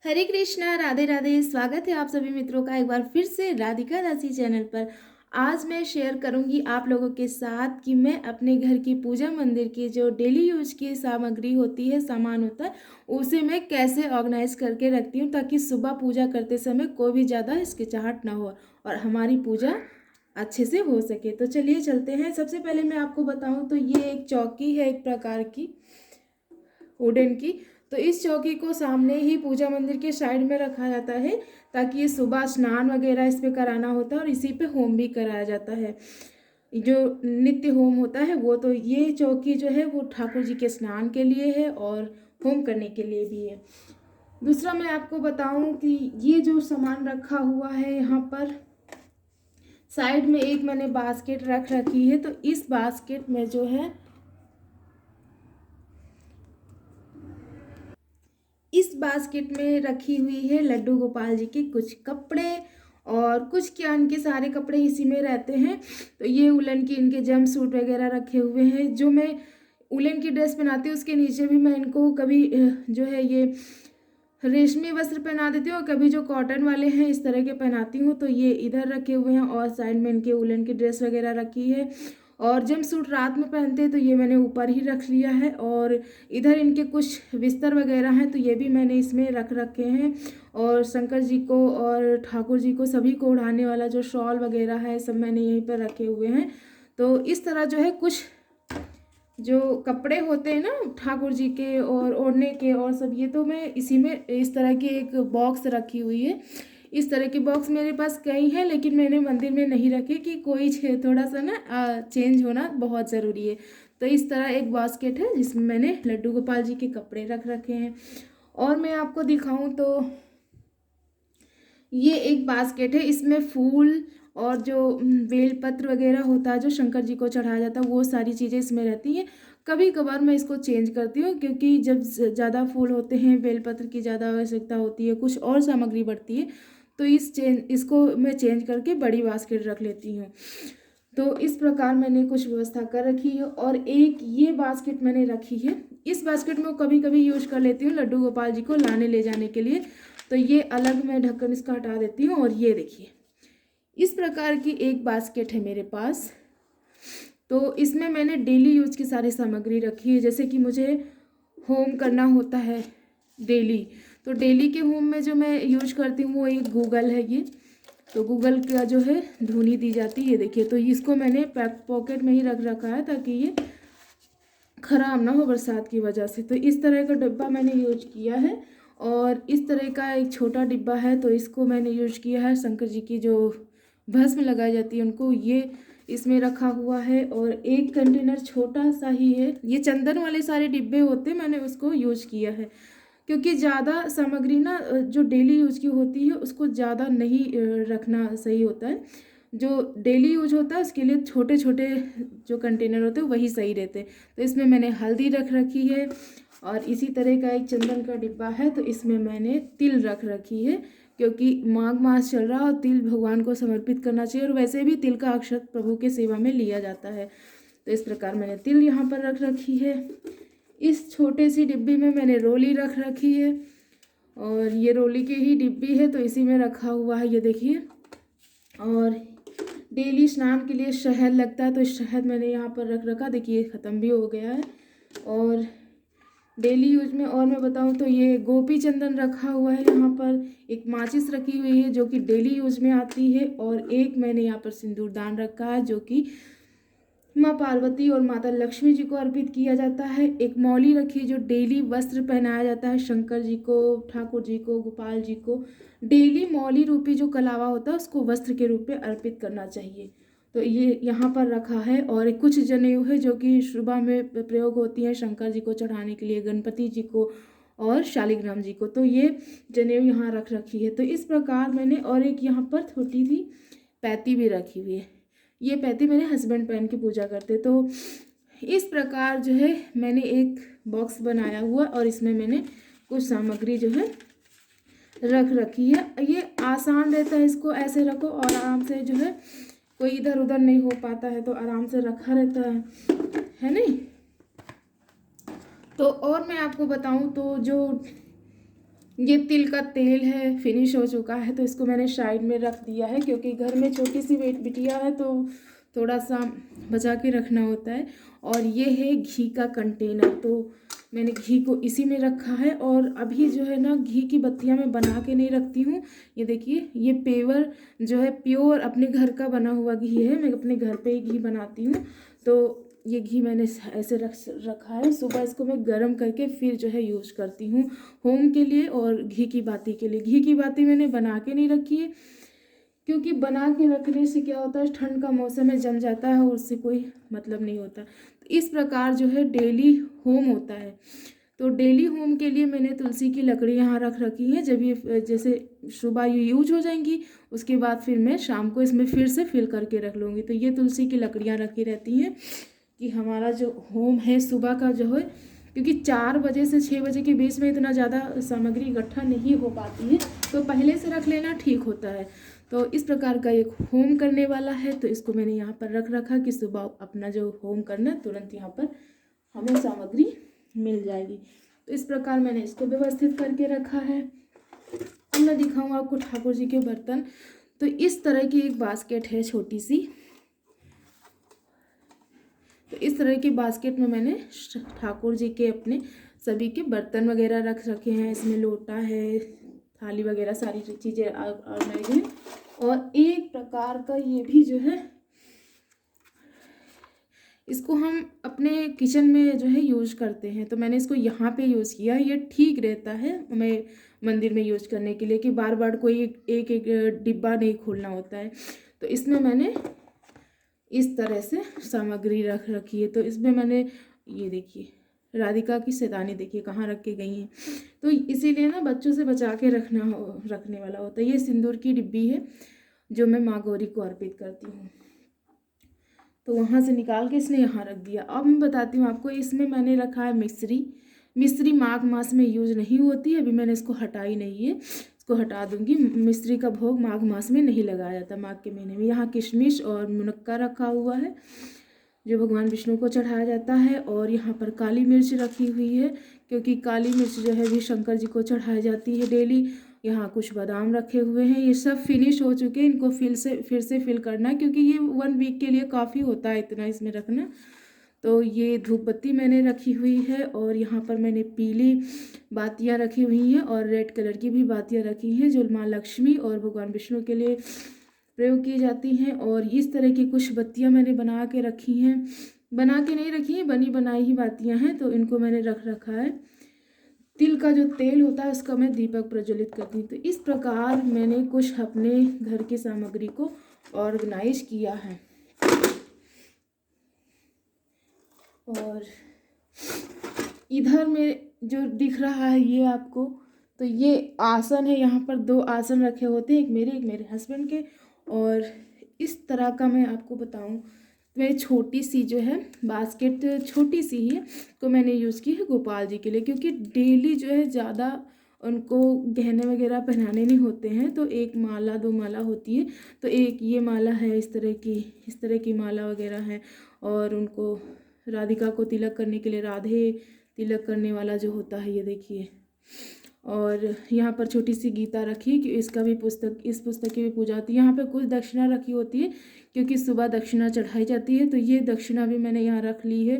हरे कृष्णा, राधे राधे। स्वागत है आप सभी मित्रों का एक बार फिर से राधिका दासी चैनल पर। आज मैं शेयर करूंगी आप लोगों के साथ कि मैं अपने घर की पूजा मंदिर की जो डेली यूज की सामग्री होती है, सामान होता है, उसे मैं कैसे ऑर्गेनाइज करके रखती हूँ ताकि सुबह पूजा करते समय कोई भी ज़्यादा हिचकिचाहट ना हो और हमारी पूजा अच्छे से हो सके। तो चलिए चलते हैं। सबसे पहले मैं आपको बताऊँ तो ये एक चौकी है, एक प्रकार की वुडन की। तो इस चौकी को सामने ही पूजा मंदिर के साइड में रखा जाता है ताकि ये सुबह स्नान वगैरह इस पे कराना होता है और इसी पे होम भी कराया जाता है। जो नित्य होम होता है वो, तो ये चौकी जो है वो ठाकुर जी के स्नान के लिए है और होम करने के लिए भी है। दूसरा मैं आपको बताऊं कि ये जो सामान रखा हुआ है यहाँ पर साइड में एक मैंने बास्केट रख रखी है। तो इस बास्केट में जो है, इस बास्केट में रखी हुई है लड्डू गोपाल जी के कुछ कपड़े और कुछ क्या, इनके सारे कपड़े इसी में रहते हैं। तो ये उलन की इनके जंप सूट वगैरह रखे हुए हैं। जो मैं उलन की ड्रेस पहनाती हूँ उसके नीचे भी मैं इनको कभी जो है ये रेशमी वस्त्र पहना देती हूँ और कभी जो कॉटन वाले हैं इस तरह के पहनाती हूँ। तो ये इधर रखे हुए हैं और साइड में इनके उलन की ड्रेस वगैरह रखी है। और जब सूट रात में पहनते हैं तो ये मैंने ऊपर ही रख लिया है। और इधर इनके कुछ बिस्तर वगैरह हैं तो ये भी मैंने इसमें रख रखे हैं। और शंकर जी को और ठाकुर जी को सभी को ओढ़ाने वाला जो शॉल वगैरह है सब मैंने यहीं पर रखे हुए हैं। तो इस तरह जो है कुछ जो कपड़े होते हैं ना ठाकुर जी के और ओढ़ने के और सब, ये तो मैं इसी में इस तरह की एक बॉक्स रखी हुई है। इस तरह की बॉक्स मेरे पास कई हैं लेकिन मैंने मंदिर में नहीं रखे कि कोई थोड़ा सा ना चेंज होना बहुत ज़रूरी है। तो इस तरह एक बास्केट है जिसमें मैंने लड्डू गोपाल जी के कपड़े रख रखे हैं। और मैं आपको दिखाऊं तो ये एक बास्केट है, इसमें फूल और जो बेलपत्र वगैरह होता है जो शंकर जी को चढ़ाया जाता है वो सारी चीज़ें इसमें रहती हैं। कभी कभार मैं इसको चेंज करती हूँ क्योंकि जब ज़्यादा फूल होते हैं, बेलपत्र की ज़्यादा आवश्यकता होती है, कुछ और सामग्री बढ़ती है, तो इसको मैं चेंज करके बड़ी बास्केट रख लेती हूँ। तो इस प्रकार मैंने कुछ व्यवस्था कर रखी है। और एक ये बास्केट मैंने रखी है, इस बास्केट में कभी कभी यूज कर लेती हूँ लड्डू गोपाल जी को लाने ले जाने के लिए। तो ये अलग मैं ढक्कन इसका हटा देती हूँ। और ये देखिए इस प्रकार की एक बास्केट है मेरे पास। तो इसमें मैंने डेली यूज की सारी सामग्री रखी है। जैसे कि मुझे होम करना होता है डेली, तो डेली के होम में जो मैं यूज करती हूँ वो एक गूगल है ये। तो गूगल का जो है धुनी दी जाती है, ये देखिए। तो इसको मैंने पॉकेट में ही रख रखा है ताकि ये खराब ना हो बरसात की वजह से। तो इस तरह का डिब्बा मैंने यूज किया है। और इस तरह का एक छोटा डिब्बा है तो इसको मैंने यूज किया है शंकर जी की जो भस्म लगाई जाती है उनको, ये इसमें रखा हुआ है। और एक कंटेनर छोटा सा ही है, ये चंदन वाले सारे डिब्बे होते मैंने उसको यूज किया है क्योंकि ज़्यादा सामग्री ना जो डेली यूज की होती है उसको ज़्यादा नहीं रखना सही होता है। जो डेली यूज होता है उसके लिए छोटे छोटे जो कंटेनर होते हैं वही सही रहते हैं। तो इसमें मैंने हल्दी रख रखी है और इसी तरह का एक चंदन का डिब्बा है तो इसमें मैंने तिल रख रखी है क्योंकि माघ मास चल रहा है और तिल भगवान को समर्पित करना चाहिए और वैसे भी तिल का अक्षत प्रभु के सेवा में लिया जाता है। तो इस प्रकार मैंने तिल यहाँ पर रख रखी है। इस छोटे सी डिब्बी में मैंने रोली रख रखी है और ये रोली की ही डिब्बी है तो इसी में रखा हुआ है, ये देखिए। और डेली स्नान के लिए शहद लगता है तो इस शहद मैंने यहाँ पर रख रखा, देखिए ख़त्म भी हो गया है। और डेली यूज में और मैं बताऊँ तो ये गोपी चंदन रखा हुआ है यहाँ पर, एक माचिस रखी हुई है जो कि डेली यूज में आती है और एक मैंने यहाँ पर सिंदूरदान रखा है जो कि माँ पार्वती और माता लक्ष्मी जी को अर्पित किया जाता है। एक मौली रखी है जो डेली वस्त्र पहनाया जाता है शंकर जी को, ठाकुर जी को, गोपाल जी को। डेली मौली रूपी जो कलावा होता है उसको वस्त्र के रूप में अर्पित करना चाहिए। तो ये यहाँ पर रखा है। और कुछ जनेऊ है जो कि सुबह में प्रयोग होती है शंकर जी को चढ़ाने के लिए, गणपति जी को और शालिग्राम जी को। तो ये जनेऊ यहाँ रख रखी है। तो इस प्रकार मैंने, और एक यहाँ पर छोटी सी पैती भी रखी हुई है, ये पैती मेरे हस्बैंड पहन के पूजा करते। तो इस प्रकार जो है मैंने एक बॉक्स बनाया हुआ और इसमें मैंने कुछ सामग्री जो है रख रखी है। ये आसान रहता है, इसको ऐसे रखो और आराम से जो है कोई इधर उधर नहीं हो पाता है तो आराम से रखा रहता है नहीं। तो और मैं आपको बताऊं तो जो ये तिल का तेल है, फिनिश हो चुका है, तो इसको मैंने साइड में रख दिया है क्योंकि घर में छोटी सी बिटिया है तो थोड़ा सा बचा के रखना होता है। और ये है घी का कंटेनर, तो मैंने घी को इसी में रखा है। और अभी जो है ना, घी की बत्तियां मैं बना के नहीं रखती हूँ। ये देखिए, ये पेवर जो है प्योर अपने घर का बना हुआ घी है, मैं अपने घर पे ही घी बनाती हूँ। तो ये घी मैंने ऐसे रखा है। सुबह इसको मैं गर्म करके फिर जो है यूज करती हूँ होम के लिए और घी की बाती के लिए। घी की बाती मैंने बना के नहीं रखी है क्योंकि बना के रखने से क्या होता है, ठंड का मौसम में जम जाता है और उससे कोई मतलब नहीं होता। तो इस प्रकार जो है डेली होम होता है। तो डेली होम के लिए मैंने तुलसी की लकड़ी यहाँ रख रखी है। जब ये जैसे सुबह ये यूज हो जाएंगी, उसके बाद फिर मैं शाम को इसमें फिर से फिल करके रख लूँगी। तो ये तुलसी की लकड़ियाँ रखी रहती हैं कि हमारा जो होम है सुबह का जो है, क्योंकि 4 बजे से 6 बजे के बीच में इतना ज़्यादा सामग्री इकट्ठा नहीं हो पाती है, तो पहले से रख लेना ठीक होता है। तो इस प्रकार का एक होम करने वाला है, तो इसको मैंने यहाँ पर रख रखा कि सुबह अपना जो होम करना तुरंत यहाँ पर हमें सामग्री मिल जाएगी। तो इस प्रकार मैंने इसको व्यवस्थित करके रखा है। अब मैं दिखाऊँ आपको ठाकुर जी के बर्तन। तो इस तरह की एक बास्केट है छोटी सी। तो इस तरह की बास्केट में मैंने ठाकुर जी के अपने सभी के बर्तन वगैरह रख रखे हैं। इसमें लोटा है, थाली वगैरह सारी चीज़ें ऑर्गेनाइज हैं। और एक प्रकार का ये भी जो है, इसको हम अपने किचन में जो है यूज करते हैं। तो मैंने इसको यहाँ पे यूज़ किया। ये ठीक रहता है हमें मंदिर में यूज करने के लिए कि बार बार कोई एक एक डिब्बा नहीं खोलना होता है। तो इसमें मैंने इस तरह से सामग्री रख रखी है। तो इसमें मैंने ये देखिए, राधिका की शैतानी देखिए कहाँ रख के गई हैं। तो इसीलिए ना बच्चों से बचा के रखने वाला होता है। ये सिंदूर की डिब्बी है जो मैं माँ गौरी को अर्पित करती हूँ। तो वहाँ से निकाल के इसने यहाँ रख दिया। अब मैं बताती हूँ आपको, इसमें मैंने रखा है मिश्री। मिश्री माघ मास में यूज नहीं होती है, अभी मैंने इसको हटाई नहीं है, इसको हटा दूंगी। मिश्री का भोग माघ मास में नहीं लगाया जाता, माघ के महीने में। यहाँ किशमिश और मुनक्का रखा हुआ है जो भगवान विष्णु को चढ़ाया जाता है। और यहाँ पर काली मिर्च रखी हुई है क्योंकि काली मिर्च जो है भी शंकर जी को चढ़ाई जाती है डेली। यहाँ कुछ बादाम रखे हुए हैं, ये सब फिनिश हो चुके हैं। इनको फिर से फिल करना है क्योंकि ये 1 वीक के लिए काफ़ी होता है इतना इसमें रखना। तो ये धूप बत्ती मैंने रखी हुई है और यहाँ पर मैंने पीली बातियाँ रखी हुई हैं और रेड कलर की भी बातियाँ रखी हैं जो माँ लक्ष्मी और भगवान विष्णु के लिए प्रयोग की जाती हैं। और इस तरह की कुछ बत्तियाँ मैंने बना के रखी हैं, बना के नहीं रखी हैं, बनी बनाई ही बातियाँ हैं, तो इनको मैंने रख रखा है। तिल का जो तेल होता है उसका मैं दीपक प्रज्वलित करती हूँ। तो इस प्रकार मैंने कुछ अपने घर की सामग्री को ऑर्गेनाइज किया है। और इधर में जो दिख रहा है ये आपको, तो ये आसन है। यहाँ पर 2 आसन रखे होते हैं, एक मेरे हस्बैंड के। और इस तरह का मैं आपको बताऊँ, मेरी छोटी सी जो है बास्केट, छोटी सी ही है, तो मैंने यूज़ की है गोपाल जी के लिए क्योंकि डेली जो है ज़्यादा उनको गहने वगैरह पहनाने नहीं होते हैं। तो 1 माला 2 माला होती है, तो एक ये माला है, इस तरह की माला वगैरह है। और उनको राधिका को तिलक करने के लिए राधे तिलक करने वाला जो होता है, ये देखिए। और यहाँ पर छोटी सी गीता रखी कि इस पुस्तक की भी पूजा होती है। यहाँ पे कुछ दक्षिणा रखी होती है क्योंकि सुबह दक्षिणा चढ़ाई जाती है। तो ये दक्षिणा भी मैंने यहाँ रख ली है,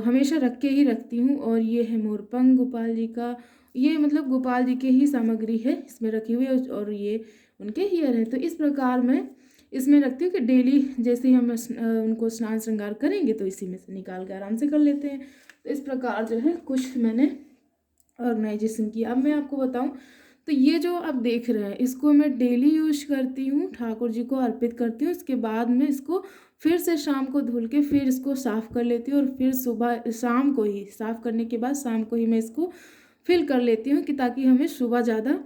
हमेशा रख के ही रखती हूँ। और ये है मोरपंख गोपाल जी का, ये मतलब गोपाल जी के ही सामग्री है इसमें रखी हुई है और ये उनके हीयर है। तो इस प्रकार मैं इसमें रखती हूँ कि डेली जैसे ही हम उनको स्नान श्रृंगार करेंगे तो इसी में से निकाल के आराम से कर लेते हैं। तो इस प्रकार जो है कुछ मैंने ऑर्गेनाइजेशन की। अब मैं आपको बताऊं, तो ये जो आप देख रहे हैं इसको मैं डेली यूज करती हूँ, ठाकुर जी को अर्पित करती हूँ। उसके बाद में इसको फिर से शाम को धुल के फिर इसको साफ़ कर लेती हूँ और फिर सुबह शाम को ही साफ़ करने के बाद शाम को ही मैं इसको फिल कर लेती हूँ कि ताकि हमें सुबह ज़्यादा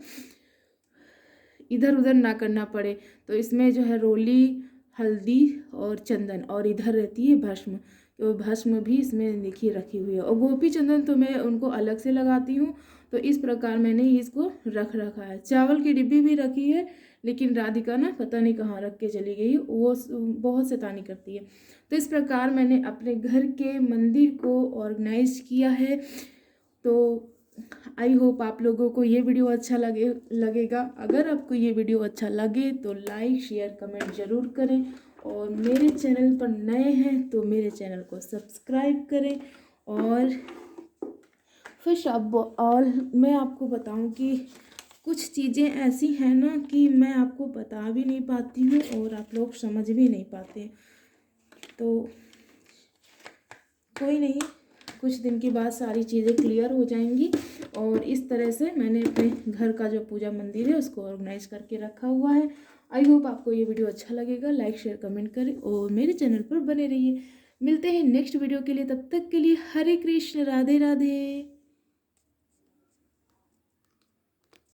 इधर उधर ना करना पड़े। तो इसमें जो है रोली, हल्दी और चंदन, और इधर रहती है भस्म, तो भस्म भी इसमें देखिए रखी हुई है। और गोपी चंदन तो मैं उनको अलग से लगाती हूँ। तो इस प्रकार मैंने इसको रख रखा है। चावल की डिब्बी भी रखी है, लेकिन राधिका ना पता नहीं कहाँ रख के चली गई, वो बहुत शैतानी करती है। तो इस प्रकार मैंने अपने घर के मंदिर को ऑर्गेनाइज किया है। तो आई होप आप लोगों को ये वीडियो अच्छा लगेगा। अगर आपको ये वीडियो अच्छा लगे तो लाइक शेयर कमेंट ज़रूर करें, और मेरे चैनल पर नए हैं तो मेरे चैनल को सब्सक्राइब करें। और फिर अब और मैं आपको बताऊं कि कुछ चीज़ें ऐसी हैं ना कि मैं आपको बता भी नहीं पाती हूँ और आप लोग समझ भी नहीं पाते। तो कोई नहीं, कुछ दिन के बाद सारी चीज़ें क्लियर हो जाएंगी। और इस तरह से मैंने अपने घर का जो पूजा मंदिर है उसको ऑर्गेनाइज करके रखा हुआ है। आई होप आपको ये वीडियो अच्छा लगेगा। लाइक शेयर कमेंट करें और मेरे चैनल पर बने रहिए। मिलते हैं नेक्स्ट वीडियो के लिए, तब तक के लिए हरे कृष्ण, राधे राधे।